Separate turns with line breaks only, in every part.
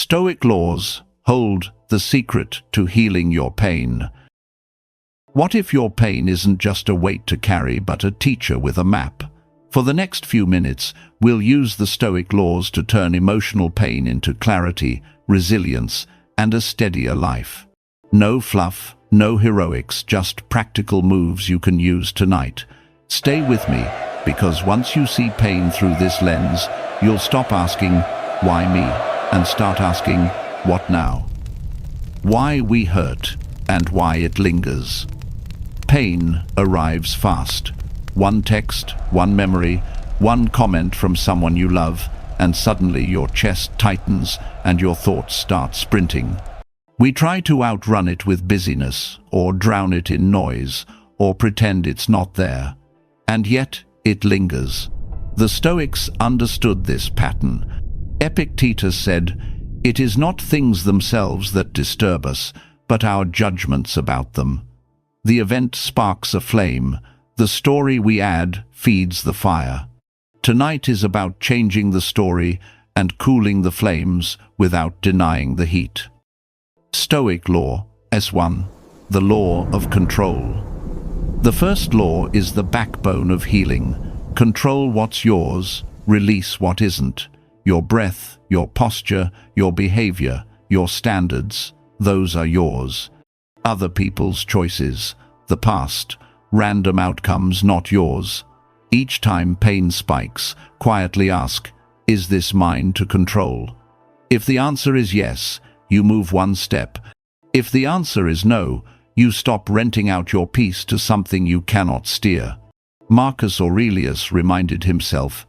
Stoic laws hold the secret to healing your pain. What if your pain isn't just a weight to carry, but a teacher with a map? For the next few minutes, we'll use the Stoic laws to turn emotional pain into clarity, resilience, and a steadier life. No fluff, no heroics, just practical moves you can use tonight. Stay with me, because once you see pain through this lens, you'll stop asking, "Why me?" and start asking, "What now?" Why we hurt, and why it lingers. Pain arrives fast. One text, one memory, one comment from someone you love, and suddenly your chest tightens and your thoughts start sprinting. We try to outrun it with busyness, or drown it in noise, or pretend it's not there. And yet, it lingers. The Stoics understood this pattern. Epictetus said, "It is not things themselves that disturb us, but our judgments about them." The event sparks a flame. The story we add feeds the fire. Tonight is about changing the story and cooling the flames without denying the heat. Stoic law, S1, the law of control. The first law is the backbone of healing. Control what's yours, release what isn't. Your breath, your posture, your behavior, your standards, those are yours. Other people's choices, the past, random outcomes, not yours. Each time pain spikes, quietly ask, is this mine to control? If the answer is yes, you move one step. If the answer is no, you stop renting out your peace to something you cannot steer. Marcus Aurelius reminded himself,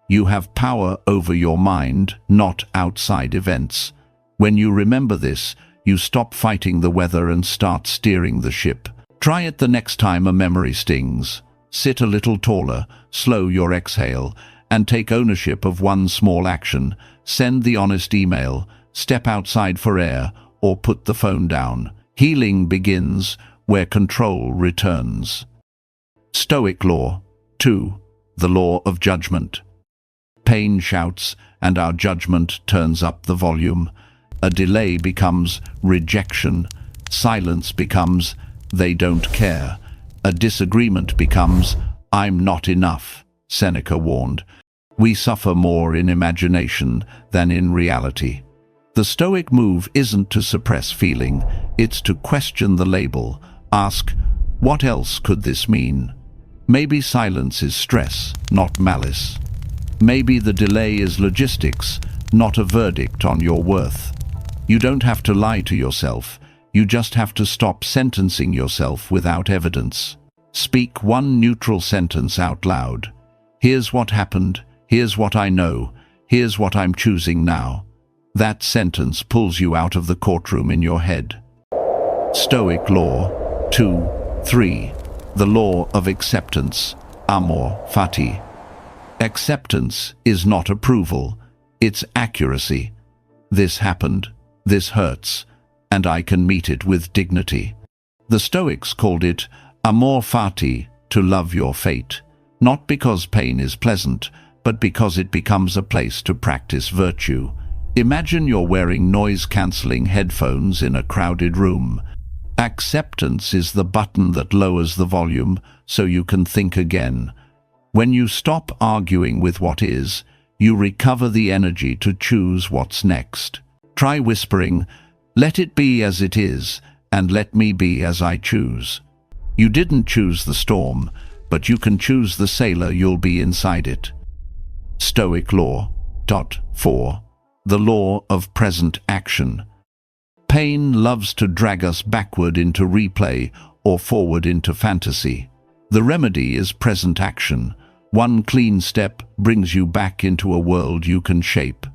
"You have power over your mind, not outside events." When you remember this, you stop fighting the weather and start steering the ship. Try it the next time a memory stings. Sit a little taller, slow your exhale, and take ownership of one small action. Send the honest email, step outside for air, or put the phone down. Healing begins where control returns. Stoic law, 2. The law of judgment. Pain shouts, and our judgment turns up the volume. A delay becomes rejection. Silence becomes, "They don't care." A disagreement becomes, "I'm not enough," Seneca warned. We suffer more in imagination than in reality. The Stoic move isn't to suppress feeling, it's to question the label. Ask, what else could this mean? Maybe silence is stress, not malice. Maybe the delay is logistics, not a verdict on your worth. You don't have to lie to yourself. You just have to stop sentencing yourself without evidence. Speak one neutral sentence out loud. Here's what happened. Here's what I know. Here's what I'm choosing now. That sentence pulls you out of the courtroom in your head. Stoic law, 2, 3. The law of acceptance, amor fati. Acceptance is not approval, it's accuracy. This happened, this hurts, and I can meet it with dignity. The Stoics called it amor fati, to love your fate, not because pain is pleasant, but because it becomes a place to practice virtue. Imagine you're wearing noise-cancelling headphones in a crowded room. Acceptance is the button that lowers the volume so you can think again. When you stop arguing with what is, you recover the energy to choose what's next. Try whispering, "Let it be as it is, and let me be as I choose." You didn't choose the storm, but you can choose the sailor you'll be inside it. Stoic law, 4. The law of present action. Pain loves to drag us backward into replay or forward into fantasy. The remedy is present action. One clean step brings you back into a world you can shape.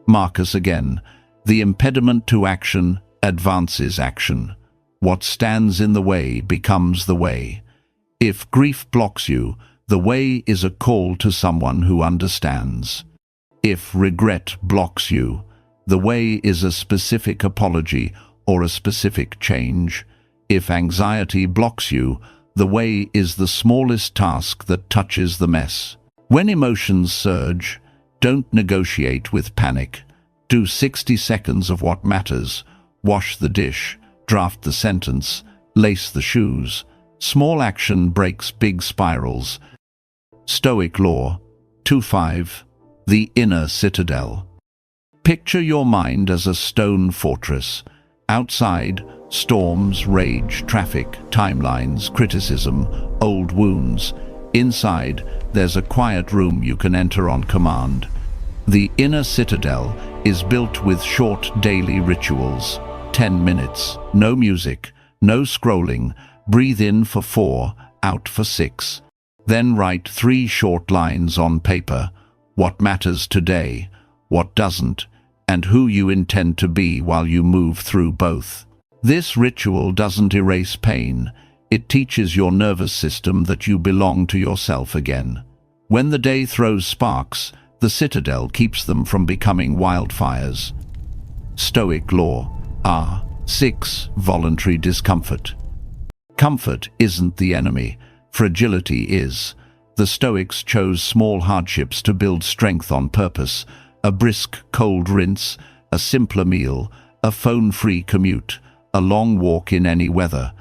Marcus again. The impediment to action advances action. What stands in the way becomes the way. If grief blocks you, the way is a call to someone who understands. If regret blocks you, the way is a specific apology or a specific change. If anxiety blocks you, the way is the smallest task that touches the mess. When emotions surge, don't negotiate with panic. Do 60 seconds of what matters. Wash the dish, draft the sentence, lace the shoes. Small action breaks big spirals. Stoic Law 2.5. The Inner Citadel. Picture your mind as a stone fortress. Outside, storms, rage, traffic, timelines, criticism, old wounds. Inside, there's a quiet room you can enter on command. The inner citadel is built with short daily rituals. 10 minutes, no music, no scrolling. Breathe in for 4, out for 6. Then write 3 short lines on paper. What matters today, what doesn't, and who you intend to be while you move through both. This ritual doesn't erase pain. It teaches your nervous system that you belong to yourself again. When the day throws sparks, the citadel keeps them from becoming wildfires. Stoic Law 6. Voluntary discomfort. Comfort isn't the enemy, fragility is. The Stoics chose small hardships to build strength on purpose. A brisk, cold rinse, a simpler meal, a phone-free commute, a long walk in any weather.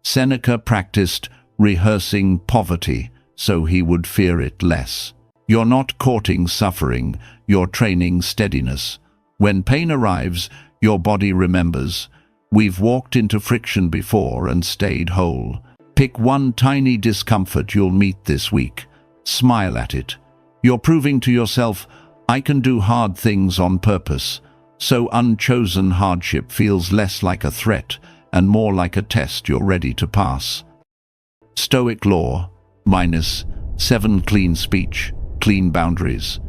Seneca practiced rehearsing poverty so he would fear it less. You're not courting suffering, you're training steadiness. When pain arrives, your body remembers. We've walked into friction before and stayed whole. Pick one tiny discomfort you'll meet this week. Smile at it. You're proving to yourself, I can do hard things on purpose. So unchosen hardship feels less like a threat and more like a test you're ready to pass. Stoic Law -7. Clean speech, clean boundaries.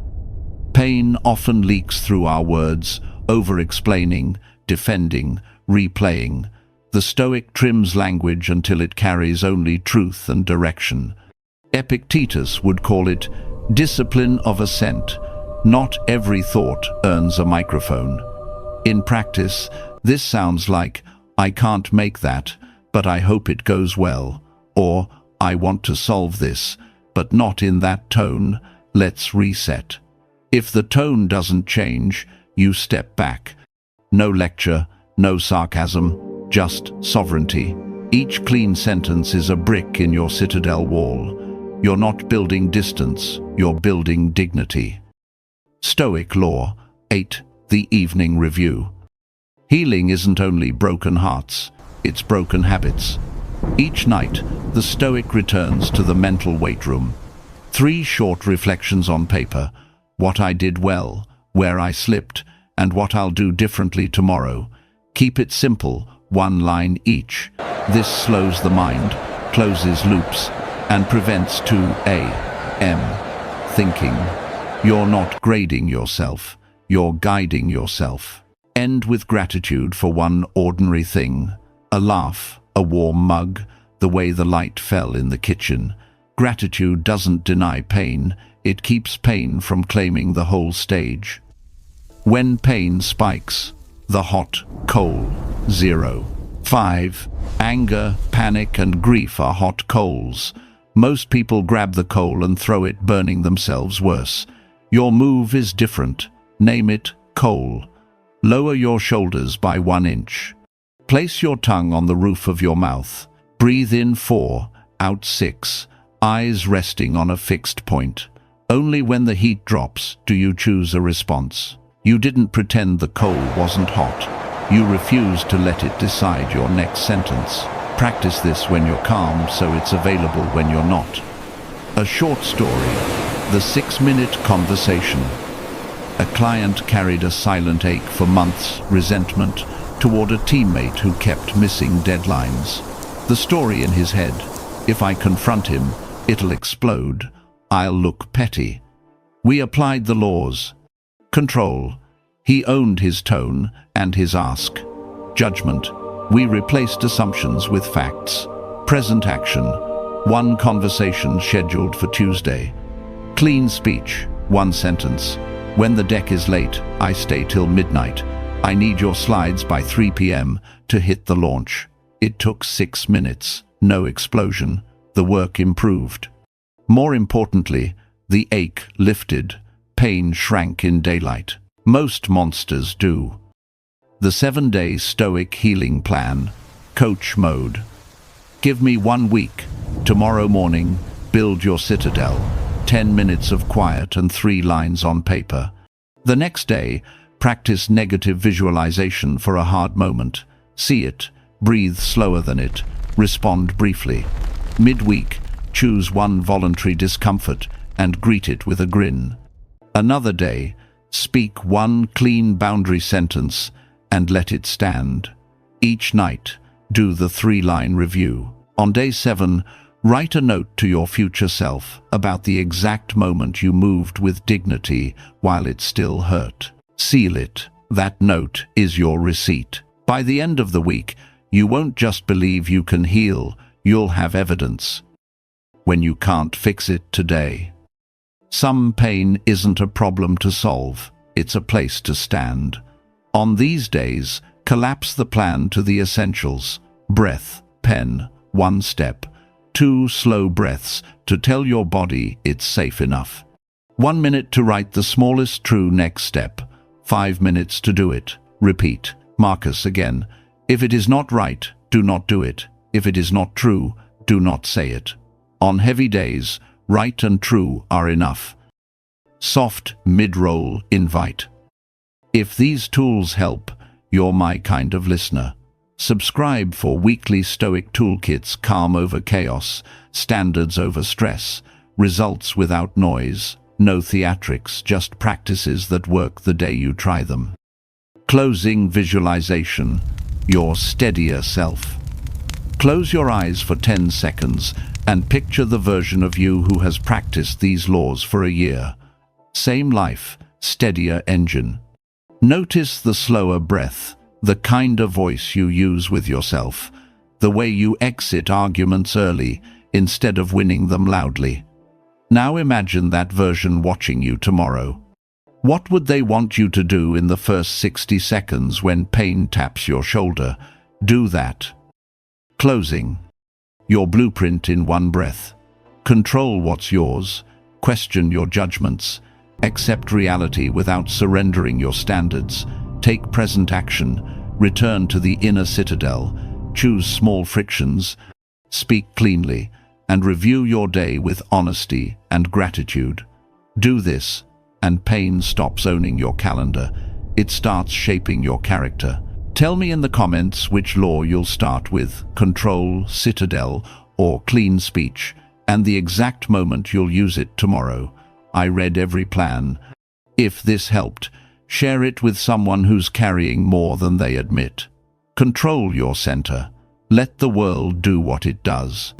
Pain often leaks through our words, over-explaining, defending, replaying. The Stoic trims language until it carries only truth and direction. Epictetus would call it discipline of assent. Not every thought earns a microphone. In practice, this sounds like, I can't make that, but I hope it goes well, or I want to solve this, but not in that tone, let's reset. If the tone doesn't change, you step back. No lecture, no sarcasm, just sovereignty. Each clean sentence is a brick in your citadel wall. You're not building distance, you're building dignity. Stoic Law 8. The Evening Review. Healing isn't only broken hearts, it's broken habits. Each night, the Stoic returns to the mental weight room. 3 short reflections on paper: what I did well, where I slipped, and what I'll do differently tomorrow. Keep it simple, 1 line each. This slows the mind, closes loops, and prevents 2 a.m. thinking. You're not grading yourself, you're guiding yourself. End with gratitude for one ordinary thing: a laugh, a warm mug, the way the light fell in the kitchen. Gratitude doesn't deny pain, it keeps pain from claiming the whole stage. When pain spikes, the hot coal 0. 5. Anger, panic, and grief are hot coals. Most people grab the coal and throw it, burning themselves worse. Your move is different. Name it coal. Lower your shoulders by 1 inch. Place your tongue on the roof of your mouth. Breathe in 4, out 6. Eyes resting on a fixed point. Only when the heat drops do you choose a response. You didn't pretend the coal wasn't hot. You refused to let it decide your next sentence. Practice this when you're calm so it's available when you're not. A short story. The 6-minute conversation. A client carried a silent ache for months, resentment, toward a teammate who kept missing deadlines. The story in his head: if I confront him, it'll explode. I'll look petty. We applied the laws. Control. He owned his tone and his ask. Judgment. We replaced assumptions with facts. Present action. 1 conversation scheduled for Tuesday. Clean speech. 1 sentence. When the deck is late, I stay till midnight. I need your slides by 3 p.m. to hit the launch. It took 6 minutes. No explosion. The work improved. More importantly, the ache lifted. Pain shrank in daylight. Most monsters do. The 7-day Stoic healing plan, coach mode. Give me 1 week. Tomorrow morning, build your citadel. 10 minutes of quiet and 3 lines on paper. The next day, practice negative visualization for a hard moment. See it, breathe slower than it, respond briefly. Midweek, choose one voluntary discomfort and greet it with a grin. Another day, speak one clean boundary sentence and let it stand. Each night, do the 3-line review. On day 7, write a note to your future self about the exact moment you moved with dignity while it still hurt. Seal it. That note is your receipt. By the end of the week, you won't just believe you can heal, you'll have evidence. When you can't fix it today. Some pain isn't a problem to solve, it's a place to stand. On these days, collapse the plan to the essentials. Breath, pen, 1 step. 2 slow breaths to tell your body it's safe enough. 1 minute to write the smallest true next step. 5 minutes to do it. Repeat. Marcus again. If it is not right, do not do it. If it is not true, do not say it. On heavy days, right and true are enough. Soft mid-roll invite. If these tools help, you're my kind of listener. Subscribe for weekly Stoic toolkits: calm over chaos, standards over stress, results without noise, no theatrics, just practices that work the day you try them. Closing visualization, your steadier self. Close your eyes for 10 seconds and picture the version of you who has practiced these laws for a year. Same life, steadier engine. Notice the slower breath, the kinder voice you use with yourself, the way you exit arguments early instead of winning them loudly. Now imagine that version watching you tomorrow. What would they want you to do in the first 60 seconds when pain taps your shoulder? Do that. Closing. Your blueprint in 1 breath. Control what's yours. Question your judgments. Accept reality without surrendering your standards. Take present action. Return to the inner citadel. Choose small frictions. Speak cleanly. And review your day with honesty and gratitude. Do this, and pain stops owning your calendar. It starts shaping your character. Tell me in the comments which law you'll start with: control, citadel, or clean speech, and the exact moment you'll use it tomorrow. I read every plan. If this helped, share it with someone who's carrying more than they admit. Control your center. Let the world do what it does.